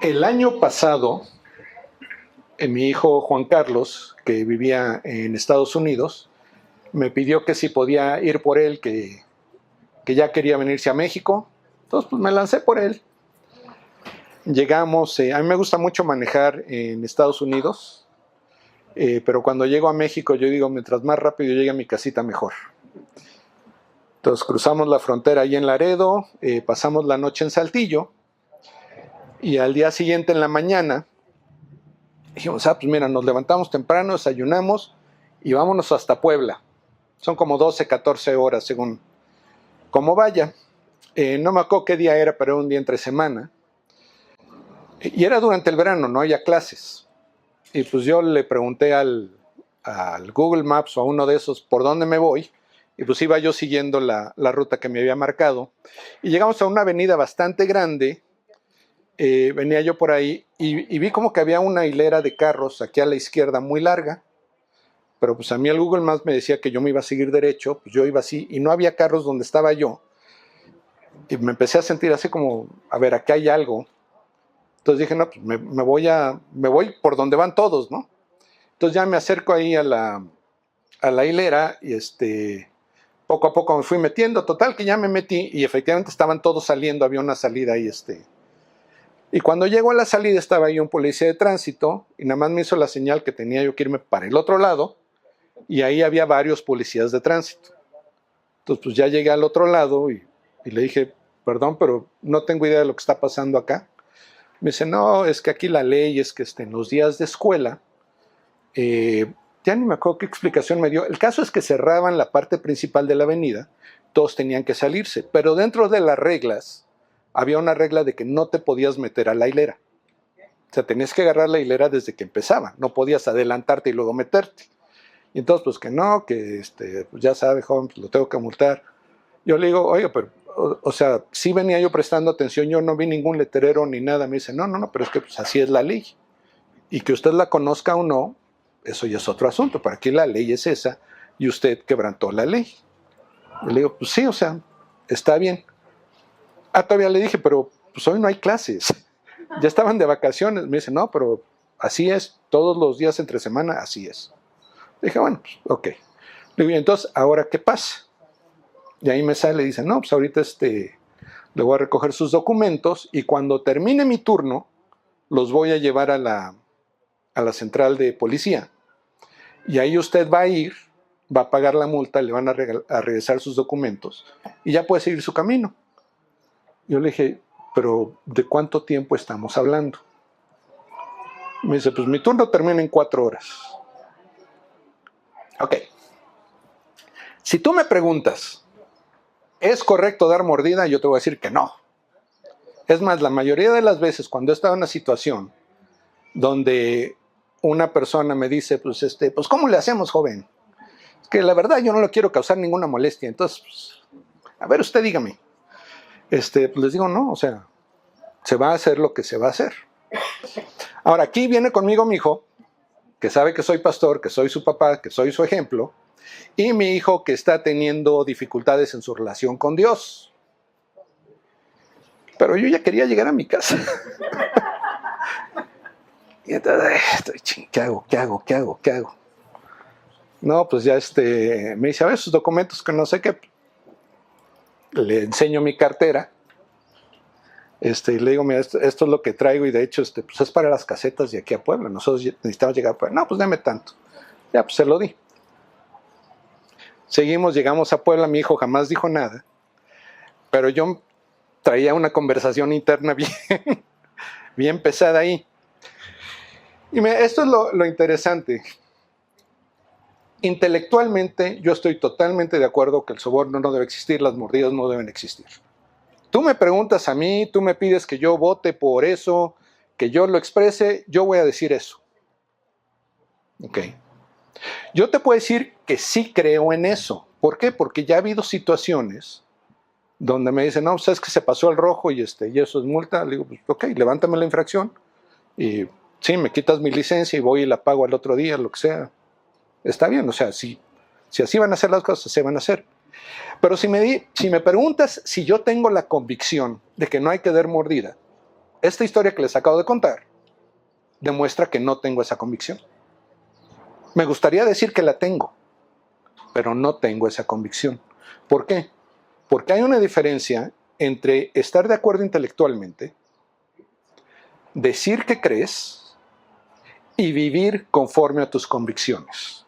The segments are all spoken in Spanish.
El año pasado, mi hijo Juan Carlos, que vivía en Estados Unidos, me pidió que si podía ir por él, que ya quería venirse a México. Entonces, pues me lancé por él. Llegamos, a mí me gusta mucho manejar en Estados Unidos, pero cuando llego a México yo digo, mientras más rápido llegue a mi casita, mejor. Entonces cruzamos la frontera ahí en Laredo, pasamos la noche en Saltillo, y al día siguiente en la mañana dijimos, pues mira, nos levantamos temprano, desayunamos y vámonos hasta Puebla. Son como 12, 14 horas según cómo vaya. No me acuerdo qué día era, pero era un día entre semana. Y era durante el verano, no había clases. Y pues yo le pregunté al Google Maps o a uno de esos por dónde me voy. Y pues iba yo siguiendo la ruta que me había marcado. Y llegamos a una avenida bastante grande. Venía yo por ahí y vi como que había una hilera de carros aquí a la izquierda muy larga. Pero pues a mí el Google Maps me decía que yo me iba a seguir derecho. Pues yo iba así y no había carros donde estaba yo. Y me empecé a sentir así como, a ver, aquí hay algo. Entonces dije, no, pues me voy por donde van todos, ¿no? Entonces ya me acerco ahí a la hilera y poco a poco me fui metiendo. Total que ya me metí y efectivamente estaban todos saliendo, había una salida ahí, Y cuando llego a la salida estaba ahí un policía de tránsito y nada más me hizo la señal que tenía yo que irme para el otro lado y ahí había varios policías de tránsito. Entonces pues ya llegué al otro lado y le dije, perdón, pero no tengo idea de lo que está pasando acá. Me dice, no, es que aquí la ley es que en los días de escuela, ya ni me acuerdo qué explicación me dio. El caso es que cerraban la parte principal de la avenida, todos tenían que salirse, pero dentro de las reglas había una regla de que no te podías meter a la hilera. O sea, tenías que agarrar la hilera desde que empezaba, no podías adelantarte y luego meterte. Y entonces, pues que no, que pues ya sabe, joven, pues lo tengo que multar. Yo le digo, oiga, pero, o sea, sí venía yo prestando atención, yo no vi ningún letrero ni nada. Me dice, no, pero es que pues así es la ley. Y que usted la conozca o no, eso ya es otro asunto. Para aquí la ley es esa y usted quebrantó la ley. Y le digo, pues sí, o sea, está bien. Todavía le dije, pero pues hoy no hay clases. Ya estaban de vacaciones. Me dice, no, pero así es, todos los días entre semana, así es. Le dije, bueno, pues ok. Le digo, entonces, ¿ahora qué pasa? Y ahí me sale y dice, no, pues ahorita le voy a recoger sus documentos y cuando termine mi turno, los voy a llevar a la central de policía. Y ahí usted va a ir, va a pagar la multa, le van a regresar sus documentos y ya puede seguir su camino. Yo le dije, pero ¿de cuánto tiempo estamos hablando? Me dice, pues mi turno termina en 4 horas. Ok. Si tú me preguntas, ¿es correcto dar mordida? Yo te voy a decir que no. Es más, la mayoría de las veces cuando he estado en una situación donde una persona me dice, pues, pues ¿cómo le hacemos, joven? Es que la verdad yo no le quiero causar ninguna molestia. Entonces, pues, a ver, usted dígame. Pues les digo, no, o sea, se va a hacer lo que se va a hacer. Ahora, aquí viene conmigo mi hijo, que sabe que soy pastor, que soy su papá, que soy su ejemplo, y mi hijo que está teniendo dificultades en su relación con Dios. Pero yo ya quería llegar a mi casa. Y entonces, ¿qué hago? No, pues ya me dice, a ver sus documentos que no sé qué. Le enseño mi cartera. Y le digo, mira, esto es lo que traigo y de hecho pues es para las casetas de aquí a Puebla. Nosotros necesitamos llegar a Puebla. No, pues dame tanto. Ya, pues se lo di. Seguimos, llegamos a Puebla. Mi hijo jamás dijo nada. Pero yo traía una conversación interna bien pesada ahí. Y esto es lo interesante. Intelectualmente, yo estoy totalmente de acuerdo que el soborno no debe existir, las mordidas no deben existir. Tú me preguntas a mí, tú me pides que yo vote por eso, que yo lo exprese, yo voy a decir eso. Ok. Yo te puedo decir que sí creo en eso. ¿Por qué? Porque ya ha habido situaciones donde me dicen, no, sabes que se pasó el rojo y eso es multa. Le digo, pues ok, levántame la infracción y sí, me quitas mi licencia y voy y la pago al otro día, lo que sea. Está bien, o sea, si así van a hacer las cosas, se van a hacer. Pero si me preguntas si yo tengo la convicción de que no hay que dar mordida, esta historia que les acabo de contar demuestra que no tengo esa convicción. Me gustaría decir que la tengo, pero no tengo esa convicción. ¿Por qué? Porque hay una diferencia entre estar de acuerdo intelectualmente, decir que crees y vivir conforme a tus convicciones.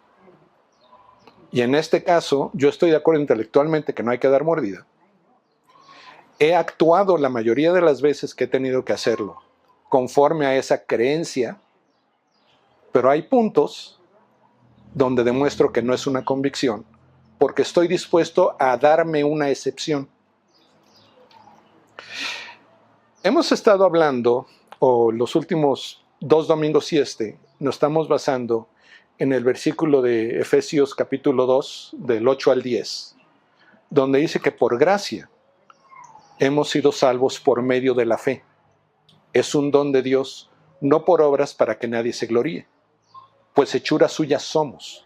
Y en este caso, yo estoy de acuerdo intelectualmente que no hay que dar mordida. He actuado la mayoría de las veces que he tenido que hacerlo conforme a esa creencia, pero hay puntos donde demuestro que no es una convicción, porque estoy dispuesto a darme una excepción. Hemos estado hablando, o los últimos 2 domingos y nos estamos basando en el versículo de Efesios capítulo 2, del 8 al 10, donde dice que por gracia hemos sido salvos por medio de la fe. Es un don de Dios, no por obras para que nadie se gloríe, pues hechura suya somos,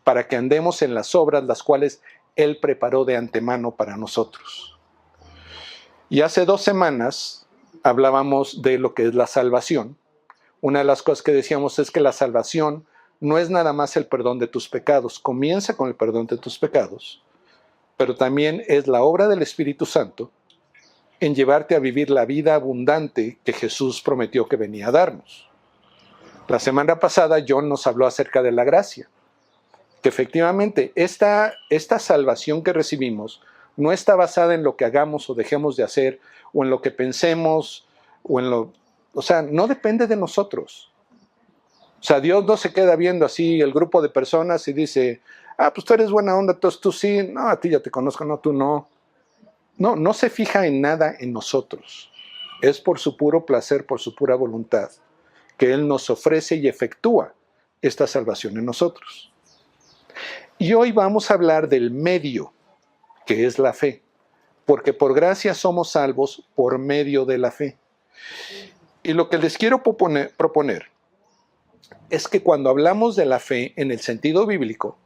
para que andemos en las obras las cuales Él preparó de antemano para nosotros. Y hace 2 semanas hablábamos de lo que es la salvación. Una de las cosas que decíamos es que la salvación no es nada más el perdón de tus pecados, comienza con el perdón de tus pecados, pero también es la obra del Espíritu Santo en llevarte a vivir la vida abundante que Jesús prometió que venía a darnos. La semana pasada John nos habló acerca de la gracia, que efectivamente esta salvación que recibimos no está basada en lo que hagamos o dejemos de hacer, o en lo que pensemos, o sea, no depende de nosotros. O sea, Dios no se queda viendo así el grupo de personas y dice, pues tú eres buena onda, entonces tú sí, no, a ti ya te conozco, no, tú no. No se fija en nada en nosotros. Es por su puro placer, por su pura voluntad, que Él nos ofrece y efectúa esta salvación en nosotros. Y hoy vamos a hablar del medio, que es la fe, porque por gracia somos salvos por medio de la fe. Y lo que les quiero proponer es que cuando hablamos de la fe en el sentido bíblico,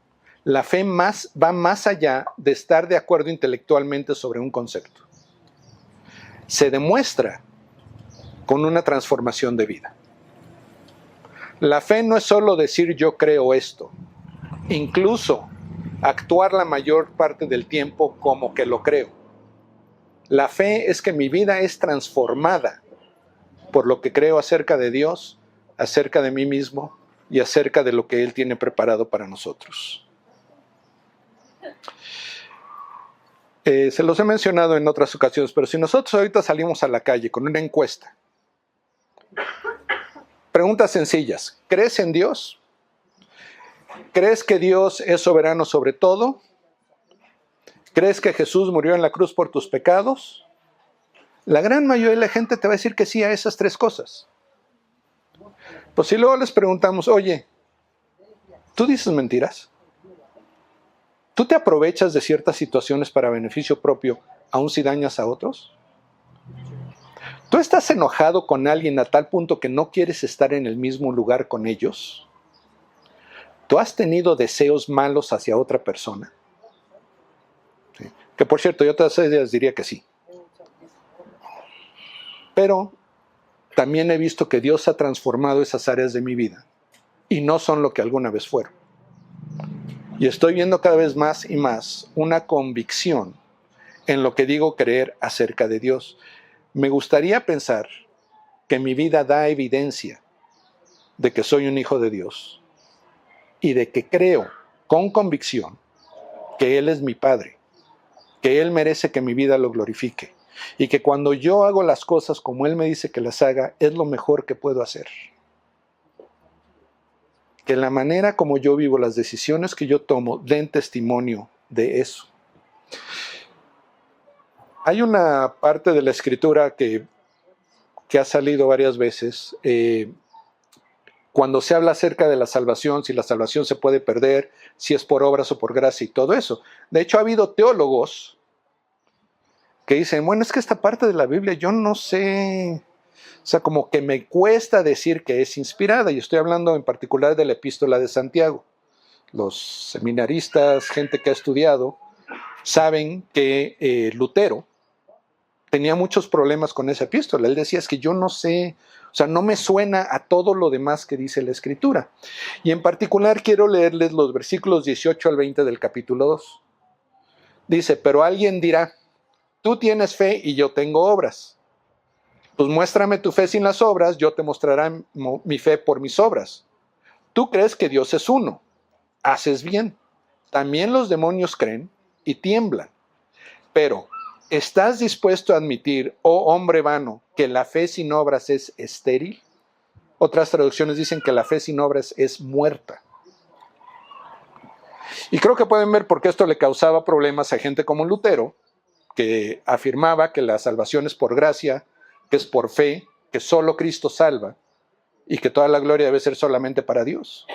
la fe va más allá de estar de acuerdo intelectualmente sobre un concepto. Se demuestra con una transformación de vida. La fe no es solo decir yo creo esto, incluso actuar la mayor parte del tiempo como que lo creo. La fe es que mi vida es transformada por lo que creo acerca de Dios, acerca de mí mismo y acerca de lo que Él tiene preparado para nosotros. Se los he mencionado en otras ocasiones, pero si nosotros ahorita salimos a la calle con una encuesta, preguntas sencillas: ¿crees en Dios? ¿Crees que Dios es soberano sobre todo? ¿Crees que Jesús murió en la cruz por tus pecados? La gran mayoría de la gente te va a decir que sí a esas 3 cosas. Pues si luego les preguntamos, oye, ¿tú dices mentiras? ¿Tú te aprovechas de ciertas situaciones para beneficio propio, aun si dañas a otros? ¿Tú estás enojado con alguien a tal punto que no quieres estar en el mismo lugar con ellos? ¿Tú has tenido deseos malos hacia otra persona? ¿Sí? Que por cierto, yo todas ellas diría que sí. Pero también he visto que Dios ha transformado esas áreas de mi vida y no son lo que alguna vez fueron. Y estoy viendo cada vez más y más una convicción en lo que digo creer acerca de Dios. Me gustaría pensar que mi vida da evidencia de que soy un hijo de Dios y de que creo con convicción que Él es mi Padre, que Él merece que mi vida lo glorifique y que cuando yo hago las cosas como Él me dice que las haga, es lo mejor que puedo hacer. Que la manera como yo vivo, las decisiones que yo tomo, den testimonio de eso. Hay una parte de la Escritura que ha salido varias veces, cuando se habla acerca de la salvación, si la salvación se puede perder, si es por obras o por gracia y todo eso. De hecho, ha habido teólogos que dicen, bueno, es que esta parte de la Biblia yo no sé, o sea, como que me cuesta decir que es inspirada, y estoy hablando en particular de la Epístola de Santiago. Los seminaristas, gente que ha estudiado, saben que Lutero tenía muchos problemas con esa epístola. Él decía, es que yo no sé, o sea, no me suena a todo lo demás que dice la Escritura. Y en particular quiero leerles los versículos 18 al 20 del capítulo 2. Dice, pero alguien dirá, tú tienes fe y yo tengo obras. Pues muéstrame tu fe sin las obras, yo te mostraré mi fe por mis obras. Tú crees que Dios es uno, haces bien. También los demonios creen y tiemblan. Pero, ¿estás dispuesto a admitir, oh hombre vano, que la fe sin obras es estéril? Otras traducciones dicen que la fe sin obras es muerta. Y creo que pueden ver por qué esto le causaba problemas a gente como Lutero, que afirmaba que la salvación es por gracia, que es por fe, que solo Cristo salva y que toda la gloria debe ser solamente para Dios.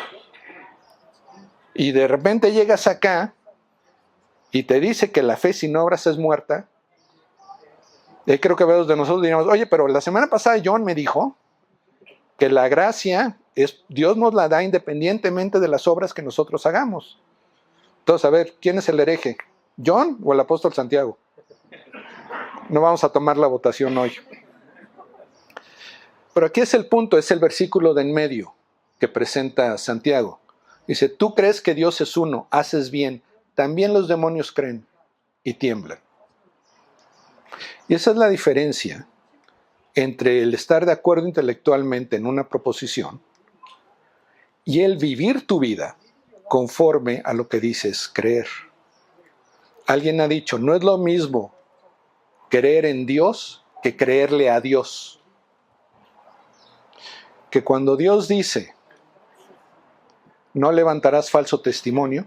Y de repente llegas acá y te dice que la fe sin obras es muerta. Y creo que varios de nosotros diríamos, oye, pero la semana pasada John me dijo que la gracia Dios nos la da independientemente de las obras que nosotros hagamos. Entonces, a ver, ¿quién es el hereje? ¿John o el apóstol Santiago? No vamos a tomar la votación hoy. Pero aquí es el punto, es el versículo de en medio que presenta Santiago. Dice, tú crees que Dios es uno, haces bien, también los demonios creen y tiemblan. Y esa es la diferencia entre el estar de acuerdo intelectualmente en una proposición y el vivir tu vida conforme a lo que dices creer. Alguien ha dicho, no es lo mismo creer en Dios que creerle a Dios. Que cuando Dios dice, no levantarás falso testimonio,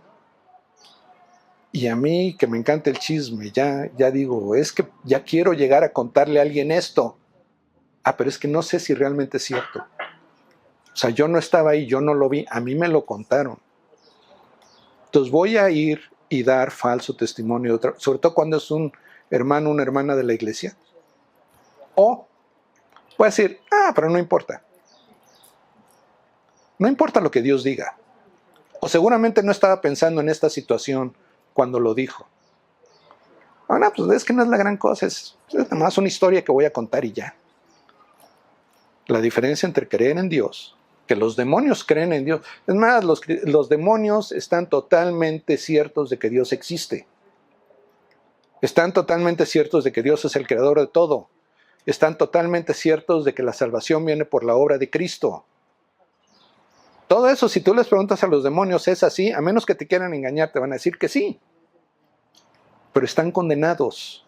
y a mí que me encanta el chisme, ya digo, es que ya quiero llegar a contarle a alguien esto. Pero es que no sé si realmente es cierto. O sea, yo no estaba ahí, yo no lo vi, a mí me lo contaron. Entonces voy a ir y dar falso testimonio, sobre todo cuando es un hermano, una hermana de la iglesia. O voy a decir, pero no importa. No importa lo que Dios diga. O seguramente no estaba pensando en esta situación cuando lo dijo. Pues es que no es la gran cosa, es nada más una historia que voy a contar y ya. La diferencia entre creer en Dios, que los demonios creen en Dios. Es más, los demonios están totalmente ciertos de que Dios existe. Están totalmente ciertos de que Dios es el creador de todo. Están totalmente ciertos de que la salvación viene por la obra de Cristo. Todo eso, si tú les preguntas a los demonios, ¿es así? A menos que te quieran engañar, te van a decir que sí. Pero están condenados.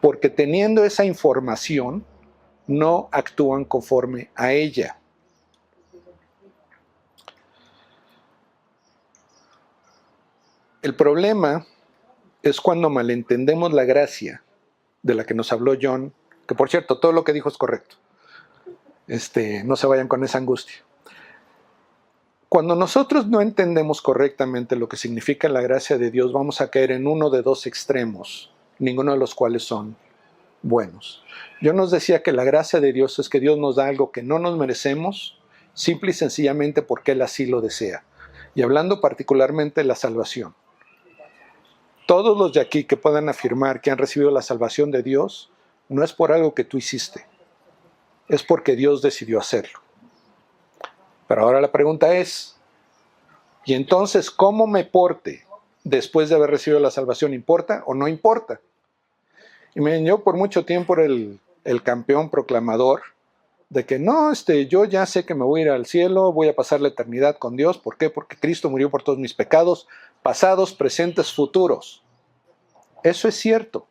Porque teniendo esa información, no actúan conforme a ella. El problema es cuando malentendemos la gracia de la que nos habló John, que por cierto, todo lo que dijo es correcto. No se vayan con esa angustia. Cuando nosotros no entendemos correctamente lo que significa la gracia de Dios, vamos a caer en uno de dos extremos, ninguno de los cuales son buenos. Yo nos decía que la gracia de Dios es que Dios nos da algo que no nos merecemos, simple y sencillamente porque Él así lo desea. Y hablando particularmente de la salvación. Todos los de aquí que puedan afirmar que han recibido la salvación de Dios, no es por algo que tú hiciste, es porque Dios decidió hacerlo. Pero ahora la pregunta es, ¿y entonces cómo me porte después de haber recibido la salvación? ¿Importa o no importa? Y miren, yo por mucho tiempo era el campeón proclamador de que no, yo ya sé que me voy a ir al cielo, voy a pasar la eternidad con Dios. ¿Por qué? Porque Cristo murió por todos mis pecados, pasados, presentes, futuros. Eso es cierto.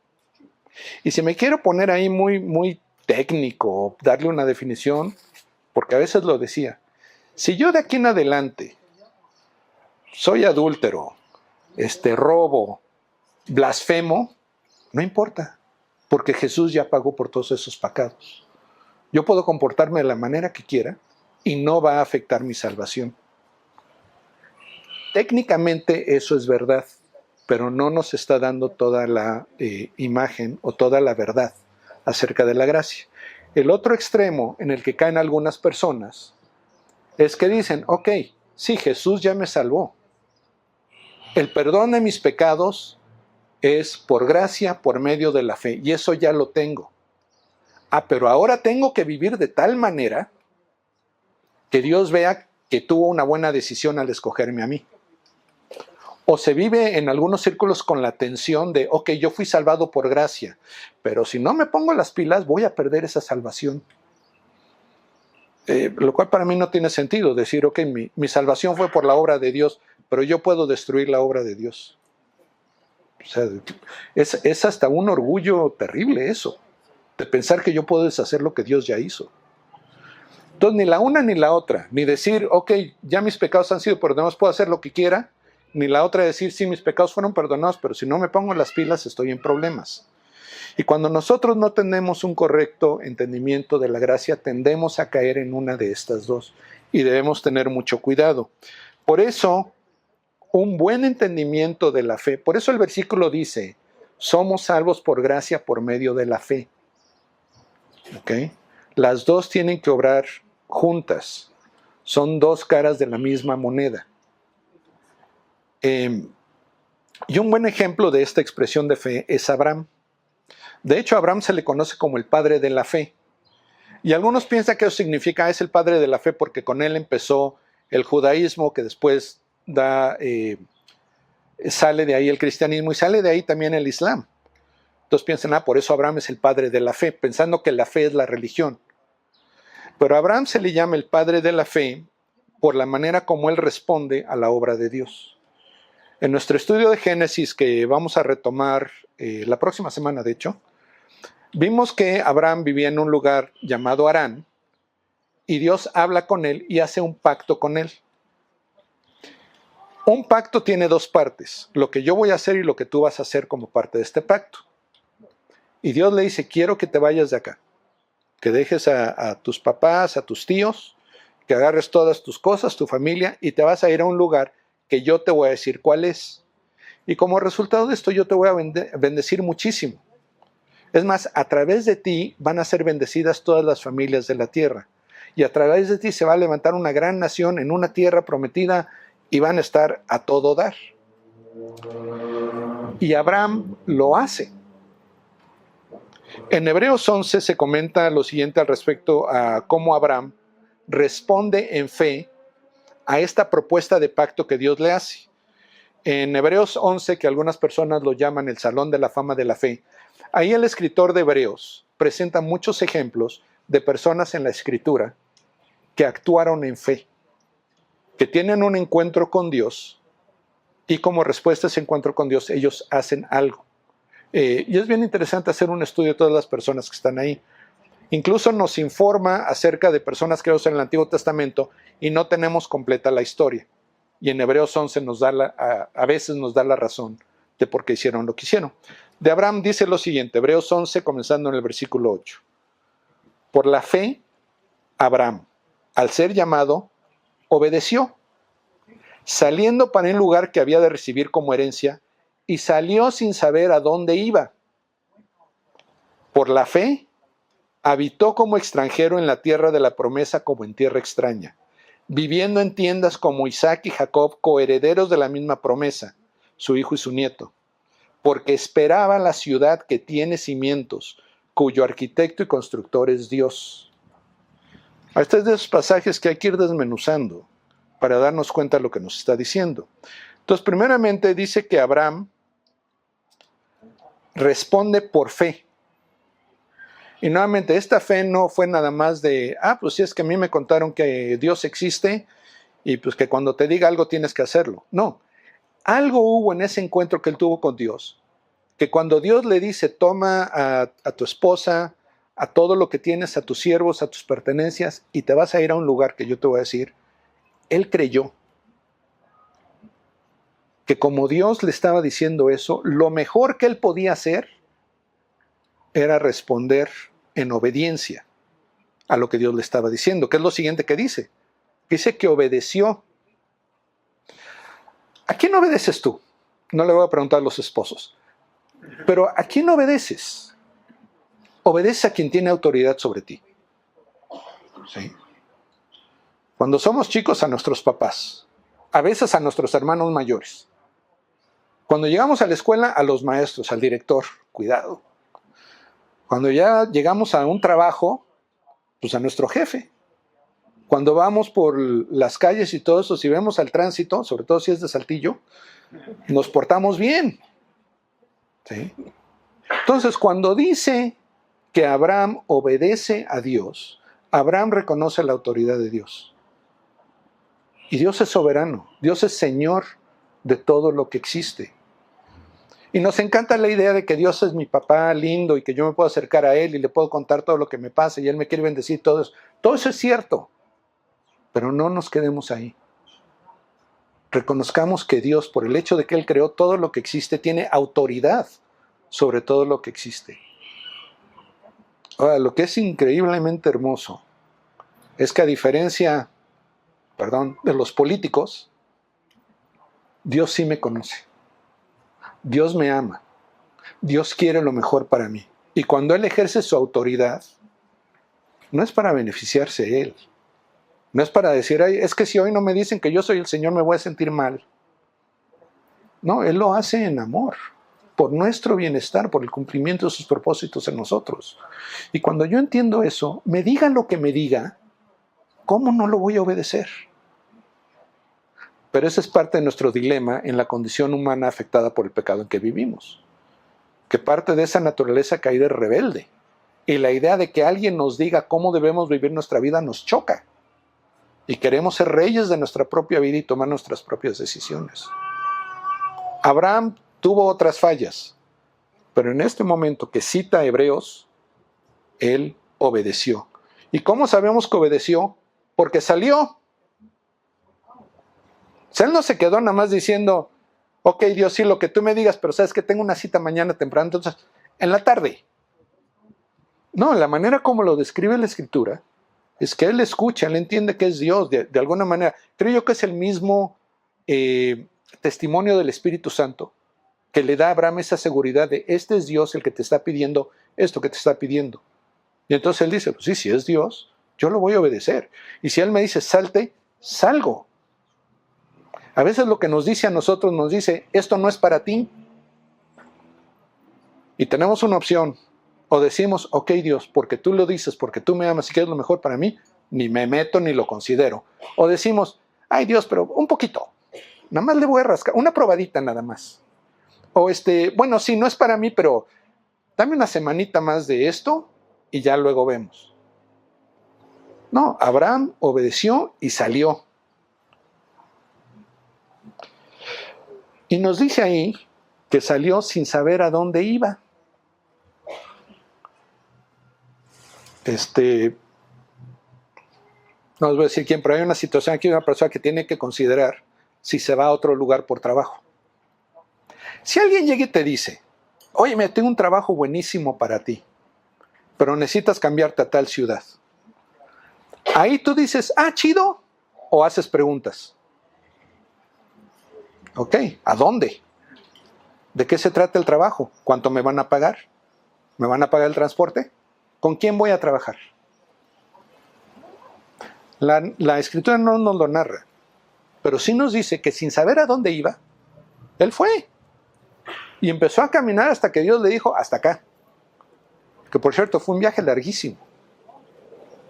Y si me quiero poner ahí muy, muy técnico, darle una definición, porque a veces lo decía, si yo de aquí en adelante soy adúltero, robo, blasfemo, no importa, porque Jesús ya pagó por todos esos pecados. Yo puedo comportarme de la manera que quiera y no va a afectar mi salvación. Técnicamente eso es verdad, pero no nos está dando toda la imagen o toda la verdad acerca de la gracia. El otro extremo en el que caen algunas personas es que dicen, ok, sí, Jesús ya me salvó. El perdón de mis pecados es por gracia, por medio de la fe, y eso ya lo tengo. Pero ahora tengo que vivir de tal manera que Dios vea que tuvo una buena decisión al escogerme a mí. O se vive en algunos círculos con la tensión de, ok, yo fui salvado por gracia, pero si no me pongo las pilas voy a perder esa salvación. Lo cual para mí no tiene sentido, decir, ok, mi salvación fue por la obra de Dios, pero yo puedo destruir la obra de Dios. O sea, es hasta un orgullo terrible eso, de pensar que yo puedo deshacer lo que Dios ya hizo. Entonces, ni la una ni la otra, ni decir, ok, ya mis pecados han sido perdonados, puedo hacer lo que quiera, ni la otra decir, sí, mis pecados fueron perdonados, pero si no me pongo las pilas estoy en problemas. Y cuando nosotros no tenemos un correcto entendimiento de la gracia, tendemos a caer en una de estas dos y debemos tener mucho cuidado. Por eso, un buen entendimiento de la fe, por eso el versículo dice, somos salvos por gracia por medio de la fe. ¿Okay? Las dos tienen que obrar juntas, son dos caras de la misma moneda. Y un buen ejemplo de esta expresión de fe es Abraham. De hecho, a Abraham se le conoce como el padre de la fe. Y algunos piensan que eso significa es el padre de la fe porque con él empezó el judaísmo, que después sale de ahí el cristianismo y sale de ahí también el islam. Entonces piensan, por eso Abraham es el padre de la fe, pensando que la fe es la religión. Pero a Abraham se le llama el padre de la fe por la manera como él responde a la obra de Dios. En nuestro estudio de Génesis, que vamos a retomar la próxima semana, de hecho, vimos que Abraham vivía en un lugar llamado Harán y Dios habla con él y hace un pacto con él. Un pacto tiene dos partes, lo que yo voy a hacer y lo que tú vas a hacer como parte de este pacto. Y Dios le dice, quiero que te vayas de acá, que dejes a tus papás, a tus tíos, que agarres todas tus cosas, tu familia, y te vas a ir a un lugar que yo te voy a decir cuál es. Y como resultado de esto yo te voy a bendecir muchísimo. Es más, a través de ti van a ser bendecidas todas las familias de la tierra. Y a través de ti se va a levantar una gran nación en una tierra prometida y van a estar a todo dar. Y Abraham lo hace. En Hebreos 11 se comenta lo siguiente al respecto a cómo Abraham responde en fe a esta propuesta de pacto que Dios le hace. En Hebreos 11, que algunas personas lo llaman el Salón de la Fama de la Fe, ahí el escritor de Hebreos presenta muchos ejemplos de personas en la Escritura que actuaron en fe, que tienen un encuentro con Dios y como respuesta a ese encuentro con Dios ellos hacen algo. Y es bien interesante hacer un estudio de todas las personas que están ahí. Incluso nos informa acerca de personas creadas en el Antiguo Testamento y no tenemos completa la historia. Y en Hebreos 11 a veces nos da la razón de por qué hicieron lo que hicieron. De Abraham dice lo siguiente, Hebreos 11 comenzando en el versículo 8. Por la fe, Abraham, al ser llamado, obedeció, saliendo para un lugar que había de recibir como herencia, y salió sin saber a dónde iba. Por la fe, habitó como extranjero en la tierra de la promesa como en tierra extraña, viviendo en tiendas como Isaac y Jacob, coherederos de la misma promesa, su hijo y su nieto, porque esperaba la ciudad que tiene cimientos, cuyo arquitecto y constructor es Dios. Este es de esos pasajes que hay que ir desmenuzando para darnos cuenta de lo que nos está diciendo. Entonces, primeramente dice que Abraham responde por fe. Y nuevamente, esta fe no fue nada más de, pues sí, es que a mí me contaron que Dios existe y pues que cuando te diga algo tienes que hacerlo. No, algo hubo en ese encuentro que él tuvo con Dios, que cuando Dios le dice, toma a tu esposa, a todo lo que tienes, a tus siervos, a tus pertenencias, y te vas a ir a un lugar que yo te voy a decir, él creyó que como Dios le estaba diciendo eso, lo mejor que él podía hacer era responder en obediencia a lo que Dios le estaba diciendo, que es lo siguiente que dice. Dice que obedeció. ¿A quién obedeces tú? No le voy a preguntar a los esposos. Pero ¿a quién obedeces? Obedeces a quien tiene autoridad sobre ti. ¿Sí? Cuando somos chicos, a nuestros papás. A veces a nuestros hermanos mayores. Cuando llegamos a la escuela, a los maestros, al director, cuidado. Cuando ya llegamos a un trabajo, pues a nuestro jefe. Cuando vamos por las calles y todo eso, si vemos al tránsito, sobre todo si es de Saltillo, nos portamos bien. ¿Sí? Entonces, cuando dice que Abraham obedece a Dios, Abraham reconoce la autoridad de Dios. Y Dios es soberano, Dios es Señor de todo lo que existe. Y nos encanta la idea de que Dios es mi papá lindo y que yo me puedo acercar a Él y le puedo contar todo lo que me pasa y Él me quiere bendecir, todo eso. Todo eso es cierto, pero no nos quedemos ahí. Reconozcamos que Dios, por el hecho de que Él creó todo lo que existe, tiene autoridad sobre todo lo que existe. Ahora, lo que es increíblemente hermoso es que a diferencia, de los políticos, Dios sí me conoce. Dios me ama. Dios quiere lo mejor para mí. Y cuando Él ejerce su autoridad, no es para beneficiarse Él. No es para decir, ay, es que si hoy no me dicen que yo soy el Señor, me voy a sentir mal. No, Él lo hace en amor, por nuestro bienestar, por el cumplimiento de sus propósitos en nosotros. Y cuando yo entiendo eso, me diga lo que me diga, ¿cómo no lo voy a obedecer? Pero ese es parte de nuestro dilema en la condición humana afectada por el pecado en que vivimos. Que parte de esa naturaleza caída es rebelde. Y la idea de que alguien nos diga cómo debemos vivir nuestra vida nos choca. Y queremos ser reyes de nuestra propia vida y tomar nuestras propias decisiones. Abraham tuvo otras fallas, pero en este momento que cita a Hebreos, él obedeció. ¿Y cómo sabemos que obedeció? Porque salió. O sea, él no se quedó nada más diciendo, ok, Dios, sí, lo que tú me digas, pero sabes que tengo una cita mañana temprano, entonces, en la tarde. No, la manera como lo describe la Escritura es que él escucha, él entiende que es Dios, de alguna manera. Creo yo que es el mismo testimonio del Espíritu Santo que le da a Abraham esa seguridad de, este es Dios el que te está pidiendo esto que te está pidiendo. Y entonces él dice, pues sí, si es Dios, yo lo voy a obedecer. Y si él me dice, salte, salgo. A veces lo que nos dice a nosotros nos dice, esto no es para ti. Y tenemos una opción. O decimos, ok Dios, porque tú lo dices, porque tú me amas y quieres lo mejor para mí, ni me meto ni lo considero. O decimos, ay Dios, pero un poquito. Nada más le voy a rascar, una probadita nada más. O bueno, sí, no es para mí, pero dame una semanita más de esto y ya luego vemos. No, Abraham obedeció y salió. Y nos dice ahí que salió sin saber a dónde iba. No os voy a decir quién, pero hay una situación aquí de una persona que tiene que considerar si se va a otro lugar por trabajo. Si alguien llega y te dice, oye, me tengo un trabajo buenísimo para ti, pero necesitas cambiarte a tal ciudad. Ahí tú dices, chido, o haces preguntas. Ok, ¿a dónde? ¿De qué se trata el trabajo? ¿Cuánto me van a pagar? ¿Me van a pagar el transporte? ¿Con quién voy a trabajar? La Escritura no nos lo narra, pero sí nos dice que sin saber a dónde iba, él fue. Y empezó a caminar hasta que Dios le dijo, hasta acá. Que por cierto, fue un viaje larguísimo.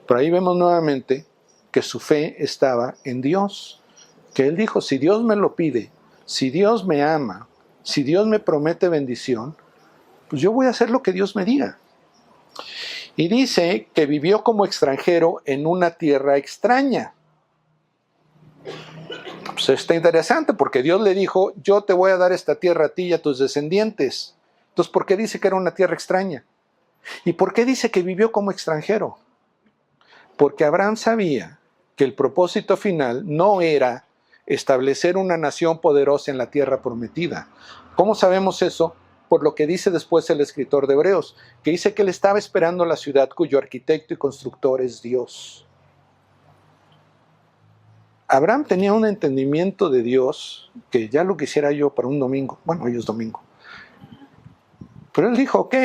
Pero ahí vemos nuevamente que su fe estaba en Dios. Que él dijo, si Dios me lo pide, si Dios me ama, si Dios me promete bendición, pues yo voy a hacer lo que Dios me diga. Y dice que vivió como extranjero en una tierra extraña. Pues está interesante porque Dios le dijo, yo te voy a dar esta tierra a ti y a tus descendientes. Entonces, ¿por qué dice que era una tierra extraña? ¿Y por qué dice que vivió como extranjero? Porque Abraham sabía que el propósito final no era establecer una nación poderosa en la tierra prometida. ¿Cómo sabemos eso? Por lo que dice después el escritor de Hebreos, que dice que él estaba esperando la ciudad cuyo arquitecto y constructor es Dios. Abraham tenía un entendimiento de Dios que ya lo quisiera yo para un domingo. Bueno, hoy es domingo. Pero él dijo, ok,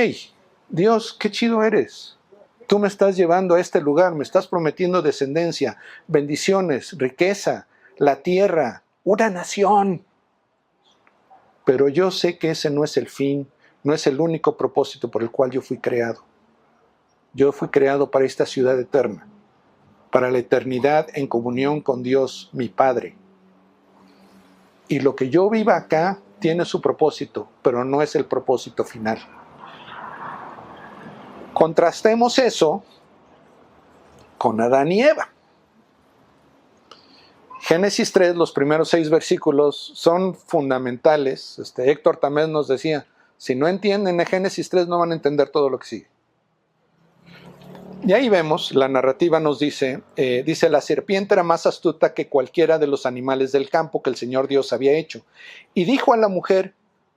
Dios, qué chido eres. Tú me estás llevando a este lugar, me estás prometiendo descendencia, bendiciones, riqueza, la tierra, una nación. Pero yo sé que ese no es el fin, no es el único propósito por el cual yo fui creado. Yo fui creado para esta ciudad eterna, para la eternidad en comunión con Dios, mi Padre. Y lo que yo viva acá tiene su propósito, pero no es el propósito final. Contrastemos eso con Adán y Eva. Génesis 3, los primeros 6 versículos son fundamentales. Héctor también nos decía, si no entienden en Génesis 3 no van a entender todo lo que sigue. Y ahí vemos, la narrativa nos dice, la serpiente era más astuta que cualquiera de los animales del campo que el Señor Dios había hecho. Y dijo a la mujer,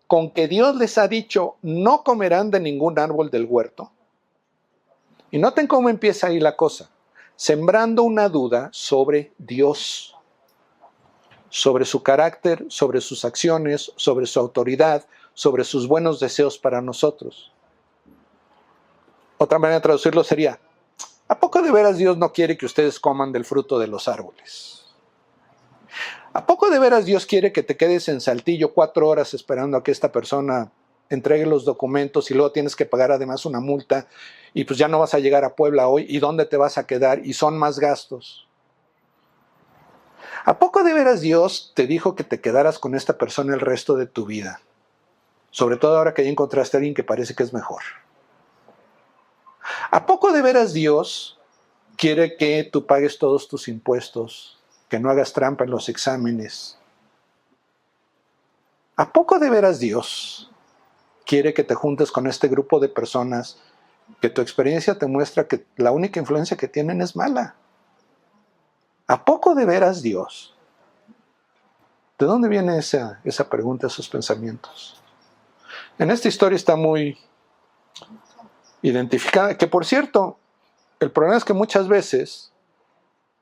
con que Dios les ha dicho, no comerán de ningún árbol del huerto. Y noten cómo empieza ahí la cosa, sembrando una duda sobre Dios, sobre su carácter, sobre sus acciones, sobre su autoridad, sobre sus buenos deseos para nosotros. Otra manera de traducirlo sería, ¿a poco de veras Dios no quiere que ustedes coman del fruto de los árboles? ¿A poco de veras Dios quiere que te quedes en Saltillo 4 horas esperando a que esta persona entregue los documentos y luego tienes que pagar además una multa y pues ya no vas a llegar a Puebla hoy y dónde te vas a quedar y son más gastos? ¿A poco de veras Dios te dijo que te quedaras con esta persona el resto de tu vida? Sobre todo ahora que ya encontraste a alguien que parece que es mejor. ¿A poco de veras Dios quiere que tú pagues todos tus impuestos, que no hagas trampa en los exámenes? ¿A poco de veras Dios quiere que te juntes con este grupo de personas que tu experiencia te muestra que la única influencia que tienen es mala? ¿A poco de veras Dios? ¿De dónde viene esa pregunta, esos pensamientos? En esta historia está muy identificada, que por cierto, el problema es que muchas veces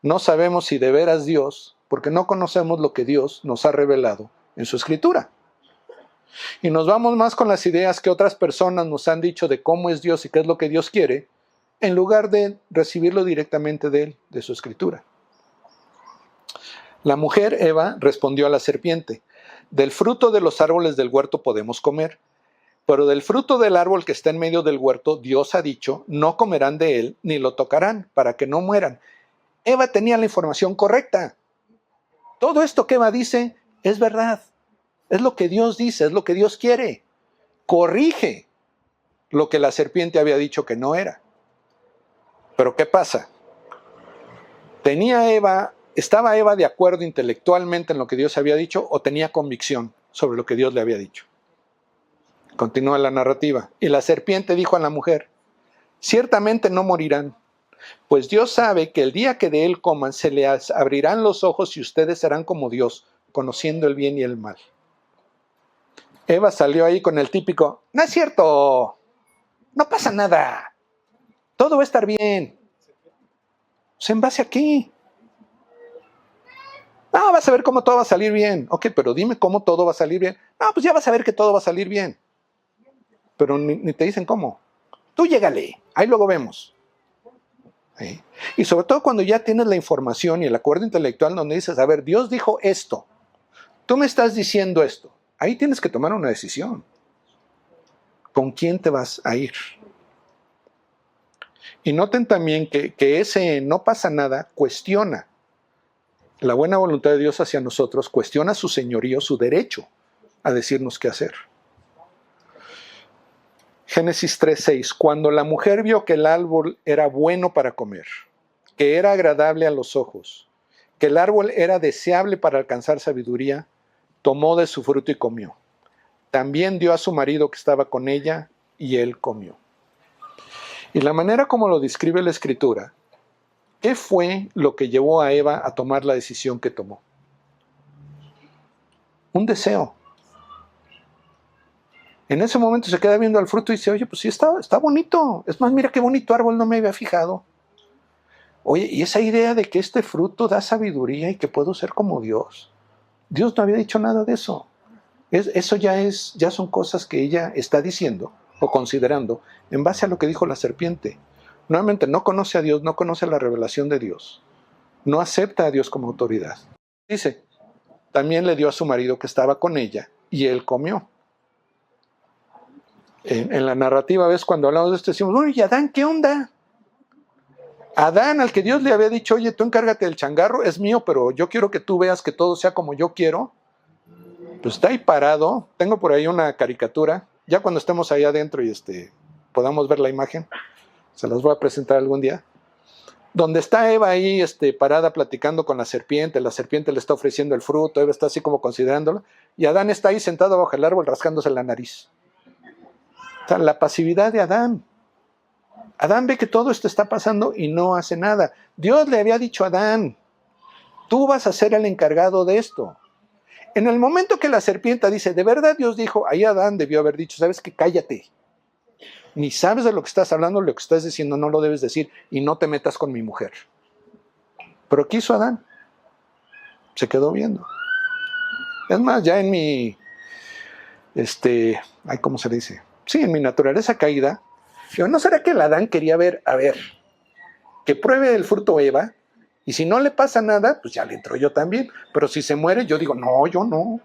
no sabemos si de veras Dios, porque no conocemos lo que Dios nos ha revelado en su Escritura. Y nos vamos más con las ideas que otras personas nos han dicho de cómo es Dios y qué es lo que Dios quiere, en lugar de recibirlo directamente de Él, de su Escritura. La mujer, Eva, respondió a la serpiente, del fruto de los árboles del huerto podemos comer, pero del fruto del árbol que está en medio del huerto, Dios ha dicho, no comerán de él ni lo tocarán para que no mueran. Eva tenía la información correcta. Todo esto que Eva dice es verdad. Es lo que Dios dice, es lo que Dios quiere. Corrige lo que la serpiente había dicho que no era. Pero ¿qué pasa? ¿Estaba Eva de acuerdo intelectualmente en lo que Dios había dicho o tenía convicción sobre lo que Dios le había dicho? Continúa la narrativa. Y la serpiente dijo a la mujer, ciertamente no morirán, pues Dios sabe que el día que de él coman se les abrirán los ojos y ustedes serán como Dios, conociendo el bien y el mal. Eva salió ahí con el típico, no es cierto, no pasa nada, todo va a estar bien. Pues en base aquí. No, vas a ver cómo todo va a salir bien. Ok, pero dime cómo todo va a salir bien. No, pues ya vas a ver que todo va a salir bien. Pero ni te dicen cómo. Tú llégale, ahí luego vemos. ¿Sí? Y sobre todo cuando ya tienes la información y el acuerdo intelectual donde dices, a ver, Dios dijo esto, tú me estás diciendo esto, ahí tienes que tomar una decisión. ¿Con quién te vas a ir? Y noten también que ese no pasa nada cuestiona la buena voluntad de Dios hacia nosotros, cuestiona su señorío, su derecho a decirnos qué hacer. Génesis 3:6, cuando la mujer vio que el árbol era bueno para comer, que era agradable a los ojos, que el árbol era deseable para alcanzar sabiduría, tomó de su fruto y comió. También dio a su marido que estaba con ella y él comió. Y la manera como lo describe la Escritura, ¿qué fue lo que llevó a Eva a tomar la decisión que tomó? Un deseo. En ese momento se queda viendo al fruto y dice, oye, pues sí, está bonito. Es más, mira qué bonito árbol, no me había fijado. Oye, y esa idea de que este fruto da sabiduría y que puedo ser como Dios. Dios no había dicho nada de eso. Eso ya son cosas que ella está diciendo o considerando en base a lo que dijo la serpiente. Nuevamente, no conoce a Dios, no conoce la revelación de Dios. No acepta a Dios como autoridad. Dice, también le dio a su marido que estaba con ella y él comió. En la narrativa, ves, cuando hablamos de esto decimos, bueno, ¿y Adán qué onda? Adán, al que Dios le había dicho, oye, tú encárgate del changarro, es mío, pero yo quiero que tú veas que todo sea como yo quiero. Pues está ahí parado. Tengo por ahí una caricatura. Ya cuando estemos ahí adentro y podamos ver la imagen, se las voy a presentar algún día. Donde está Eva ahí parada platicando con la serpiente le está ofreciendo el fruto, Eva está así como considerándolo, y Adán está ahí sentado bajo el árbol rascándose la nariz. O sea, la pasividad de Adán. Adán ve que todo esto está pasando y no hace nada. Dios le había dicho a Adán, tú vas a ser el encargado de esto. En el momento que la serpiente dice, de verdad Dios dijo, ahí Adán debió haber dicho, ¿sabes qué? Cállate. Ni sabes de lo que estás hablando, lo que estás diciendo no lo debes decir y no te metas con mi mujer. Pero ¿qué hizo Adán? Se quedó viendo. Es más, ya en mi, ¿cómo se dice? Sí, en mi naturaleza caída, yo, ¿no será que el Adán quería ver, a ver, que pruebe el fruto Eva, y si no le pasa nada, pues ya le entro yo también, pero si se muere, yo digo, no, yo no.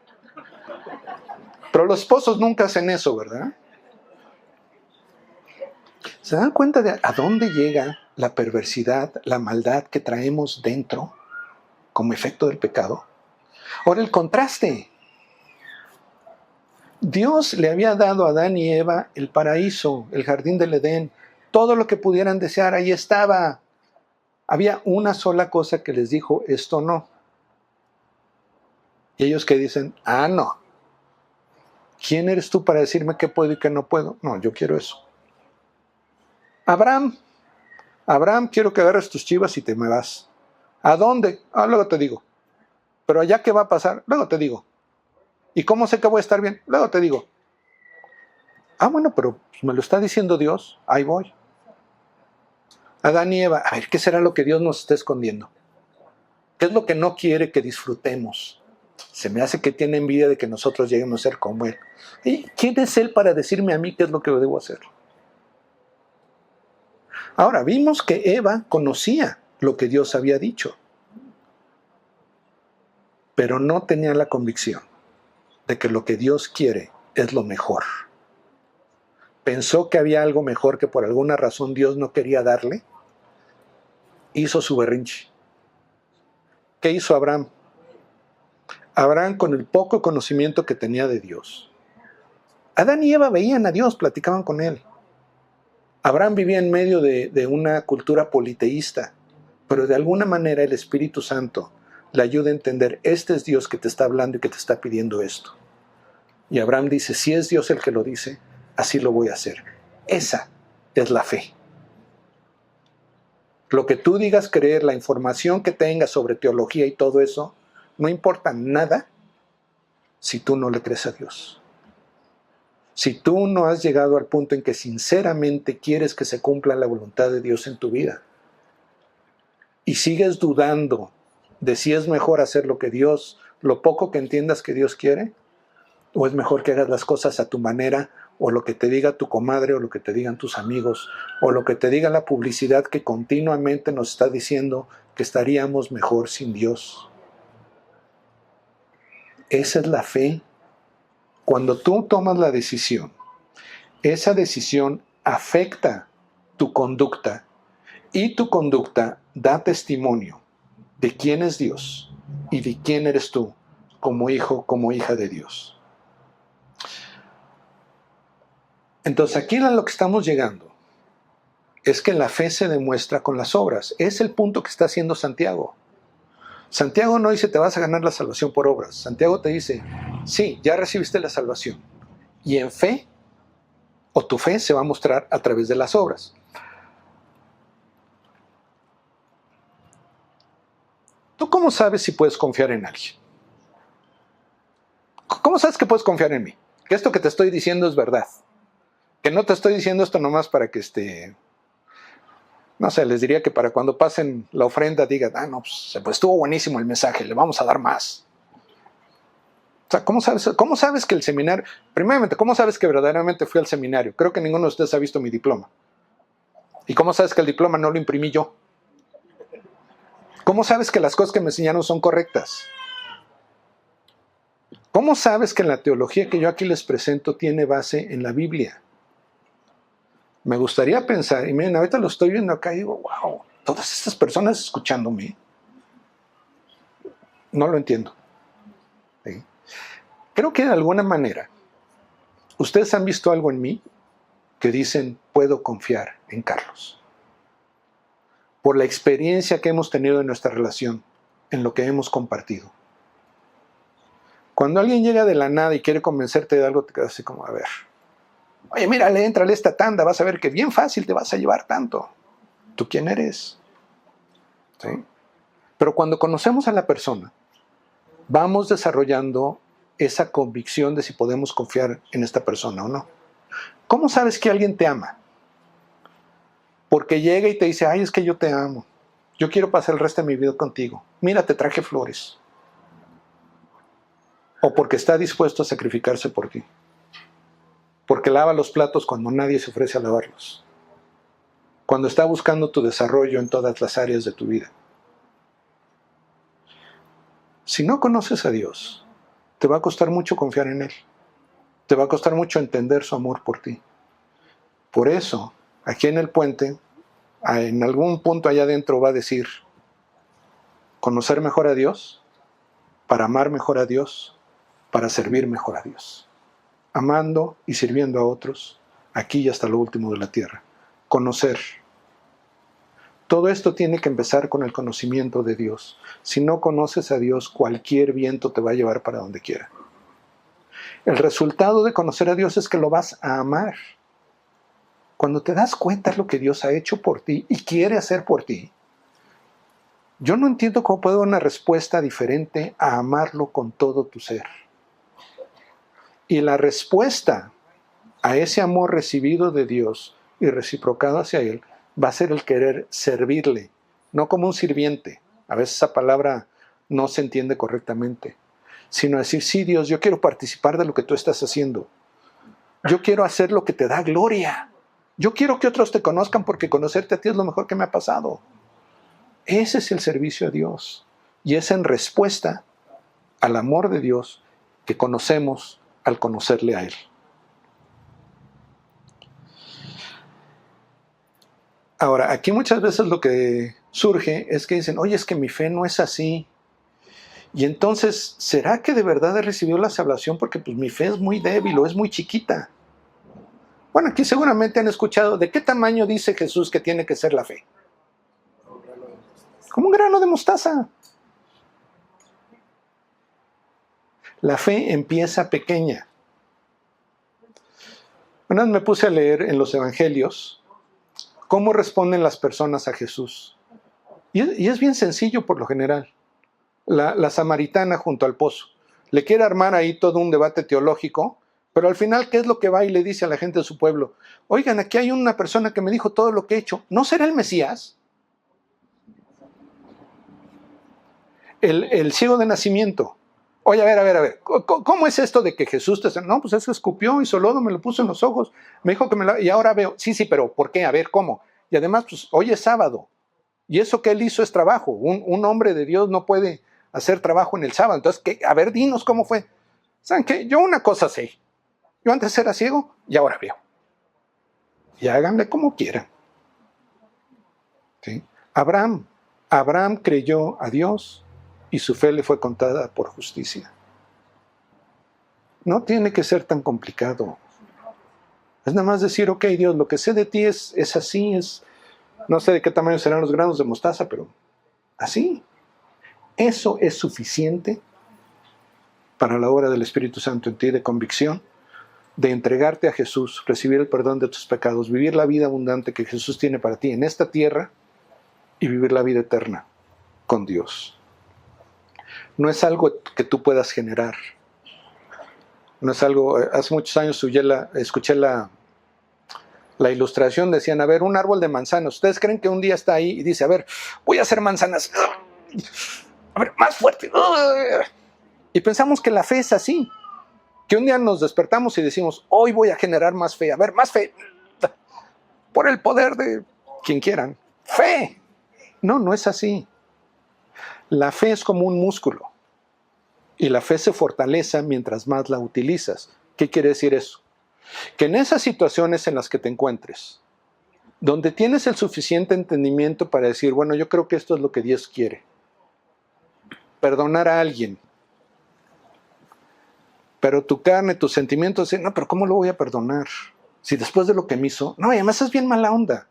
Pero los esposos nunca hacen eso, ¿verdad? ¿Se dan cuenta de a dónde llega la perversidad, la maldad que traemos dentro como efecto del pecado? Ahora el contraste. Dios le había dado a Adán y Eva el paraíso, el jardín del Edén, todo lo que pudieran desear, ahí estaba. Había una sola cosa que les dijo, esto no. Y ellos que dicen, no. ¿Quién eres tú para decirme qué puedo y qué no puedo? No, yo quiero eso. Abraham, quiero que agarres tus chivas y te me vas. ¿A dónde? Luego te digo. Pero allá qué va a pasar, luego te digo. ¿Y cómo sé que voy a estar bien? Luego te digo. Bueno, pero me lo está diciendo Dios, ahí voy. Adán y Eva, a ver, ¿qué será lo que Dios nos está escondiendo? ¿Qué es lo que no quiere que disfrutemos? Se me hace que tiene envidia de que nosotros lleguemos a ser como Él. ¿Y quién es Él para decirme a mí qué es lo que debo hacer? Ahora, vimos que Eva conocía lo que Dios había dicho, pero no tenía la convicción de que lo que Dios quiere es lo mejor. Pensó que había algo mejor que por alguna razón Dios no quería darle. Hizo su berrinche. ¿Qué hizo Abraham? Abraham, con el poco conocimiento que tenía de Dios. Adán y Eva veían a Dios, platicaban con Él. Abraham vivía en medio de una cultura politeísta, pero de alguna manera el Espíritu Santo le ayuda a entender, este es Dios que te está hablando y que te está pidiendo esto. Y Abraham dice, si es Dios el que lo dice, así lo voy a hacer. Esa es la fe. Lo que tú digas creer, la información que tengas sobre teología y todo eso, no importa nada si tú no le crees a Dios. Si tú no has llegado al punto en que sinceramente quieres que se cumpla la voluntad de Dios en tu vida y sigues dudando de si es mejor hacer lo que Dios, lo poco que entiendas que Dios quiere, o es mejor que hagas las cosas a tu manera, o lo que te diga tu comadre, o lo que te digan tus amigos, o lo que te diga la publicidad que continuamente nos está diciendo que estaríamos mejor sin Dios. Esa es la fe. Cuando tú tomas la decisión, esa decisión afecta tu conducta y tu conducta da testimonio de quién es Dios y de quién eres tú como hijo, como hija de Dios. Entonces aquí a lo que estamos llegando es que la fe se demuestra con las obras. Es el punto que está haciendo Santiago. Santiago no dice te vas a ganar la salvación por obras. Santiago te dice, sí, ya recibiste la salvación. Y en fe, o tu fe se va a mostrar a través de las obras. ¿Tú cómo sabes si puedes confiar en alguien? ¿Cómo sabes que puedes confiar en mí? Que esto que te estoy diciendo es verdad. Que no te estoy diciendo esto nomás para que no sé, les diría que para cuando pasen la ofrenda digan, no, pues estuvo buenísimo el mensaje, le vamos a dar más. O sea, ¿cómo sabes que el seminario, primeramente, cómo sabes que verdaderamente fui al seminario? Creo que ninguno de ustedes ha visto mi diploma. ¿Y cómo sabes que el diploma no lo imprimí yo? ¿Cómo sabes que las cosas que me enseñaron son correctas? ¿Cómo sabes que la teología que yo aquí les presento tiene base en la Biblia? Me gustaría pensar, y miren, ahorita lo estoy viendo acá y digo, wow, todas estas personas escuchándome, no lo entiendo. ¿Sí? Creo que de alguna manera, ustedes han visto algo en mí que dicen, puedo confiar en Carlos. Por la experiencia que hemos tenido en nuestra relación, en lo que hemos compartido. Cuando alguien llega de la nada y quiere convencerte de algo, te quedas así como, a ver, oye, mírale, éntrale esta tanda, vas a ver que bien fácil te vas a llevar tanto. ¿Tú quién eres? ¿Sí? Pero cuando conocemos a la persona, vamos desarrollando esa convicción de si podemos confiar en esta persona o no. ¿Cómo sabes que alguien te ama? Porque llega y te dice, ay, es que yo te amo. Yo quiero pasar el resto de mi vida contigo. Mira, te traje flores. O porque está dispuesto a sacrificarse por ti. Porque lava los platos cuando nadie se ofrece a lavarlos. Cuando está buscando tu desarrollo en todas las áreas de tu vida. Si no conoces a Dios, te va a costar mucho confiar en Él. Te va a costar mucho entender su amor por ti. Por eso, aquí en el puente, en algún punto allá adentro va a decir, conocer mejor a Dios, para amar mejor a Dios, para servir mejor a Dios. Amando y sirviendo a otros, aquí y hasta lo último de la tierra. Conocer. Todo esto tiene que empezar con el conocimiento de Dios. Si no conoces a Dios, cualquier viento te va a llevar para donde quiera. El resultado de conocer a Dios es que lo vas a amar. Cuando te das cuenta de lo que Dios ha hecho por ti y quiere hacer por ti, yo no entiendo cómo puede haber una respuesta diferente a amarlo con todo tu ser. Y la respuesta a ese amor recibido de Dios y reciprocado hacia Él va a ser el querer servirle, no como un sirviente. A veces esa palabra no se entiende correctamente, sino decir, sí, Dios, yo quiero participar de lo que tú estás haciendo. Yo quiero hacer lo que te da gloria. Yo quiero que otros te conozcan porque conocerte a ti es lo mejor que me ha pasado. Ese es el servicio a Dios. Y es en respuesta al amor de Dios que conocemos al conocerle a Él. Ahora, aquí muchas veces lo que surge es que dicen, oye, es que mi fe no es así. Y entonces, ¿será que de verdad he recibido la salvación? Porque pues mi fe es muy débil o es muy chiquita. Bueno, aquí seguramente han escuchado, ¿de qué tamaño dice Jesús que tiene que ser la fe? Como un grano de mostaza. La fe empieza pequeña. Una vez me puse a leer en los evangelios cómo responden las personas a Jesús. Y es bien sencillo por lo general. La samaritana junto al pozo. Le quiere armar ahí todo un debate teológico, pero al final, ¿qué es lo que va y le dice a la gente de su pueblo? Oigan, aquí hay una persona que me dijo todo lo que he hecho. ¿No será el Mesías? El ciego de nacimiento. Oye, a ver. ¿Cómo es esto de que Jesús te... No, pues es que escupió, hizo lodo, me lo puso en los ojos. Me dijo que me lo... Y ahora veo. Sí, pero ¿por qué? A ver, ¿cómo? Y además, pues hoy es sábado. Y eso que él hizo es trabajo. Un hombre de Dios no puede hacer trabajo en el sábado. Entonces, a ver, dinos cómo fue. ¿Saben qué? Yo una cosa sé. Yo antes era ciego y ahora veo. Y háganle como quieran. ¿Sí? Abraham creyó a Dios y su fe le fue contada por justicia. No tiene que ser tan complicado. Es nada más decir, ok, Dios, lo que sé de ti es así, no sé de qué tamaño serán los granos de mostaza, pero así. Eso es suficiente para la obra del Espíritu Santo en ti de convicción, de entregarte a Jesús, recibir el perdón de tus pecados, vivir la vida abundante que Jesús tiene para ti en esta tierra y vivir la vida eterna con Dios. No es algo que tú puedas generar. No es algo... Hace muchos años escuché la ilustración, decían, a ver, un árbol de manzanas. ¿Ustedes creen que un día está ahí y dice, a ver, voy a hacer manzanas? A ver, más fuerte. Y pensamos que la fe es así. Que un día nos despertamos y decimos, hoy voy a generar más fe. A ver, más fe. Por el poder de quien quieran. Fe. No es así. La fe es como un músculo. Y la fe se fortalece mientras más la utilizas. ¿Qué quiere decir eso? Que en esas situaciones en las que te encuentres, donde tienes el suficiente entendimiento para decir, bueno, yo creo que esto es lo que Dios quiere. Perdonar a alguien. Pero tu carne, tus sentimientos dicen, no, pero ¿cómo lo voy a perdonar? Si después de lo que me hizo, no, y además es bien mala onda.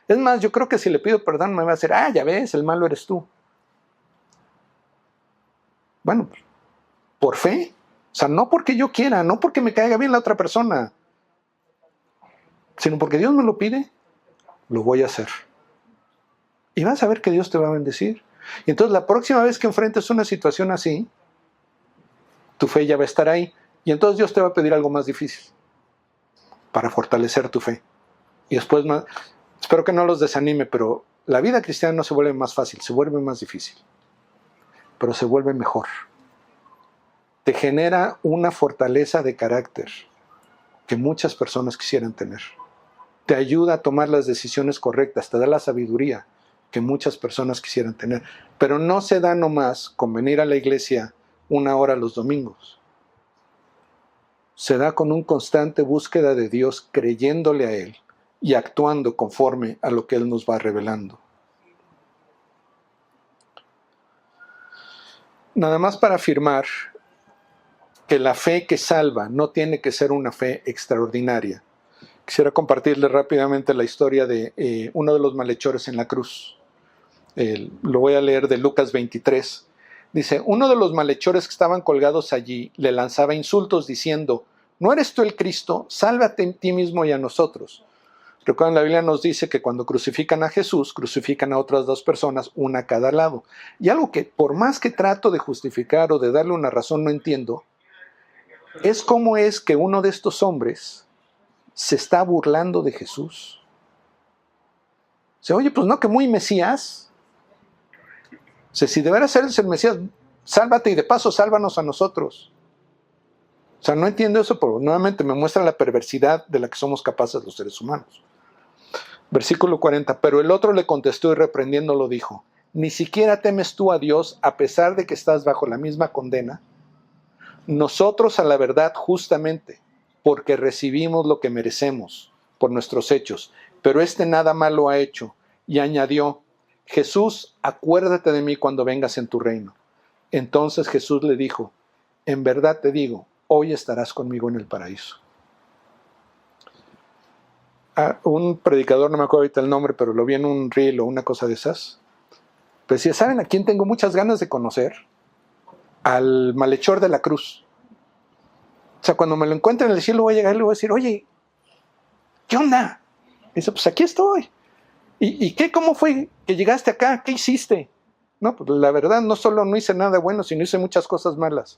Es más, yo creo que si le pido perdón me va a decir, ya ves, el malo eres tú. Bueno, por fe. O sea, no porque yo quiera, no porque me caiga bien la otra persona, sino porque Dios me lo pide, lo voy a hacer. Y vas a ver que Dios te va a bendecir. Y entonces la próxima vez que enfrentes una situación así, tu fe ya va a estar ahí. Y entonces Dios te va a pedir algo más difícil para fortalecer tu fe. Y después más, espero que no los desanime, pero la vida cristiana no se vuelve más fácil, se vuelve más difícil. Pero se vuelve mejor. Te genera una fortaleza de carácter que muchas personas quisieran tener. Te ayuda a tomar las decisiones correctas, te da la sabiduría que muchas personas quisieran tener. Pero no se da nomás con venir a la iglesia 1 hora los domingos. Se da con una constante búsqueda de Dios, creyéndole a Él y actuando conforme a lo que Él nos va revelando. Nada más para afirmar que la fe que salva no tiene que ser una fe extraordinaria. Quisiera compartirles rápidamente la historia de uno de los malhechores en la cruz. Lo voy a leer de Lucas 23. Dice, uno de los malhechores que estaban colgados allí le lanzaba insultos diciendo, ¿no eres tú el Cristo? Sálvate a ti mismo y a nosotros. Recuerden, la Biblia nos dice que cuando crucifican a Jesús, crucifican a otras 2 personas, una a cada lado. Y algo que por más que trato de justificar o de darle una razón no entiendo, es cómo es que uno de estos hombres se está burlando de Jesús. O sea, oye, pues no, que muy Mesías. O sea, si de veras eres el Mesías, sálvate y de paso sálvanos a nosotros. O sea, no entiendo eso, pero nuevamente me muestra la perversidad de la que somos capaces los seres humanos. Versículo 40, pero el otro le contestó y reprendiéndolo dijo, ¿ni siquiera temes tú a Dios a pesar de que estás bajo la misma condena? Nosotros a la verdad justamente, porque recibimos lo que merecemos por nuestros hechos, pero este nada malo ha hecho. Y añadió, Jesús, acuérdate de mí cuando vengas en tu reino. Entonces Jesús le dijo, en verdad te digo, hoy estarás conmigo en el paraíso. Un predicador, no me acuerdo ahorita el nombre, pero lo vi en un reel o una cosa de esas. Pero decía, ¿saben a quién tengo muchas ganas de conocer? Al malhechor de la cruz. O sea, cuando me lo encuentre en el cielo voy a llegar y le voy a decir, oye, ¿qué onda? Y dice, pues aquí estoy. ¿Y qué? ¿Cómo fue que llegaste acá? ¿Qué hiciste? No, pues la verdad no solo no hice nada bueno, sino hice muchas cosas malas.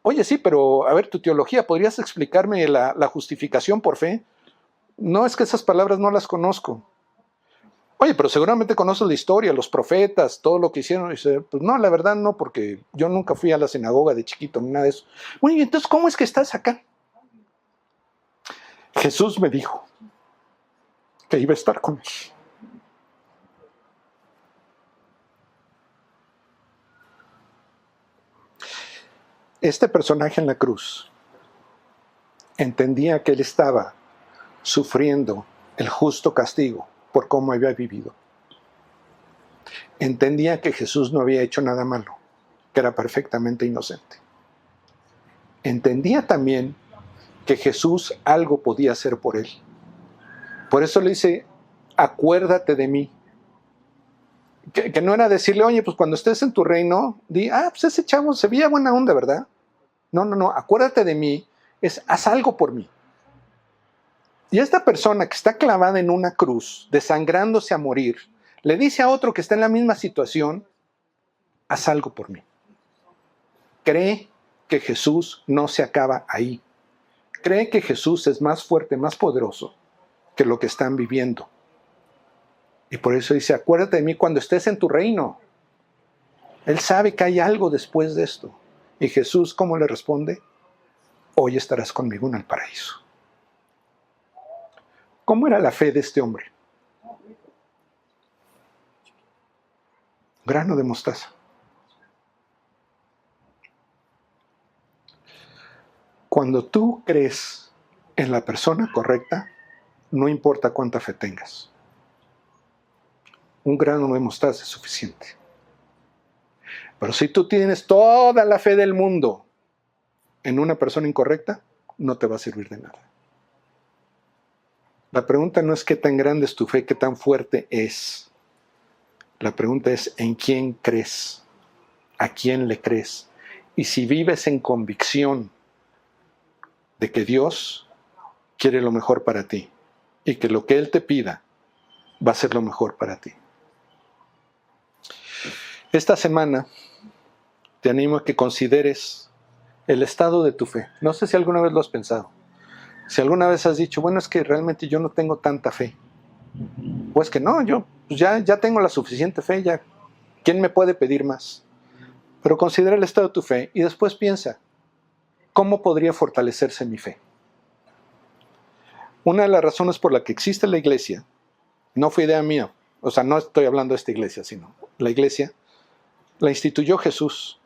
Oye, sí, pero a ver, tu teología, ¿podrías explicarme la justificación por fe? No, es que esas palabras no las conozco. Oye, pero seguramente conoces la historia, los profetas, todo lo que hicieron. Y dice, pues no, la verdad no, porque yo nunca fui a la sinagoga de chiquito, ni nada de eso. Oye, entonces, ¿cómo es que estás acá? Jesús me dijo que iba a estar con él. Este personaje en la cruz entendía que él estaba sufriendo el justo castigo por cómo había vivido. Entendía que Jesús no había hecho nada malo, que era perfectamente inocente. Entendía también que Jesús algo podía hacer por él. Por eso le dice, acuérdate de mí. Que no era decirle, oye, pues cuando estés en tu reino, di, pues ese chavo se veía buena onda, ¿verdad? No, acuérdate de mí, haz algo por mí. Y esta persona que está clavada en una cruz, desangrándose a morir, le dice a otro que está en la misma situación, haz algo por mí. Cree que Jesús no se acaba ahí. Cree que Jesús es más fuerte, más poderoso que lo que están viviendo. Y por eso dice, acuérdate de mí cuando estés en tu reino. Él sabe que hay algo después de esto. Y Jesús, ¿cómo le responde? Hoy estarás conmigo en el paraíso. ¿Cómo era la fe de este hombre? Grano de mostaza. Cuando tú crees en la persona correcta, no importa cuánta fe tengas. Un grano de mostaza es suficiente. Pero si tú tienes toda la fe del mundo en una persona incorrecta, no te va a servir de nada. La pregunta no es qué tan grande es tu fe, qué tan fuerte es. La pregunta es ¿en quién crees? ¿A quién le crees? Y si vives en convicción de que Dios quiere lo mejor para ti y que lo que Él te pida va a ser lo mejor para ti. Esta semana te animo a que consideres el estado de tu fe. No sé si alguna vez lo has pensado. Si alguna vez has dicho, bueno, es que realmente yo no tengo tanta fe. Pues que no, yo ya tengo la suficiente fe, ya. ¿Quién me puede pedir más? Pero considera el estado de tu fe y después piensa, ¿cómo podría fortalecerse mi fe? Una de las razones por la que existe la iglesia, no fue idea mía, o sea, no estoy hablando de esta iglesia, sino la iglesia, la instituyó Jesús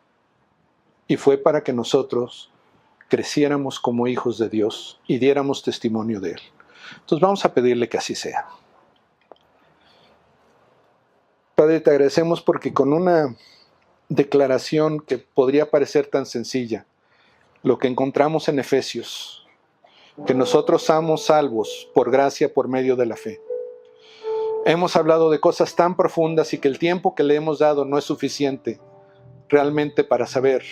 y fue para que nosotros creciéramos como hijos de Dios y diéramos testimonio de Él. Entonces vamos a pedirle que así sea. Padre, te agradecemos porque con una declaración que podría parecer tan sencilla, lo que encontramos en Efesios, que nosotros somos salvos por gracia por medio de la fe. Hemos hablado de cosas tan profundas y que el tiempo que le hemos dado no es suficiente realmente para saber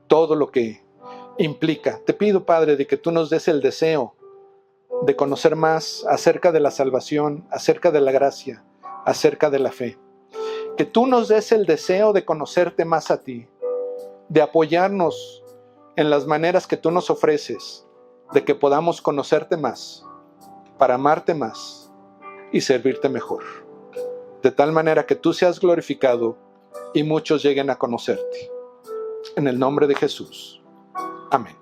todo lo que implica. Te pido, Padre, de que tú nos des el deseo de conocer más acerca de la salvación, acerca de la gracia, acerca de la fe. Que tú nos des el deseo de conocerte más a ti, de apoyarnos en las maneras que tú nos ofreces, de que podamos conocerte más, para amarte más y servirte mejor. De tal manera que tú seas glorificado y muchos lleguen a conocerte. En el nombre de Jesús. Amén.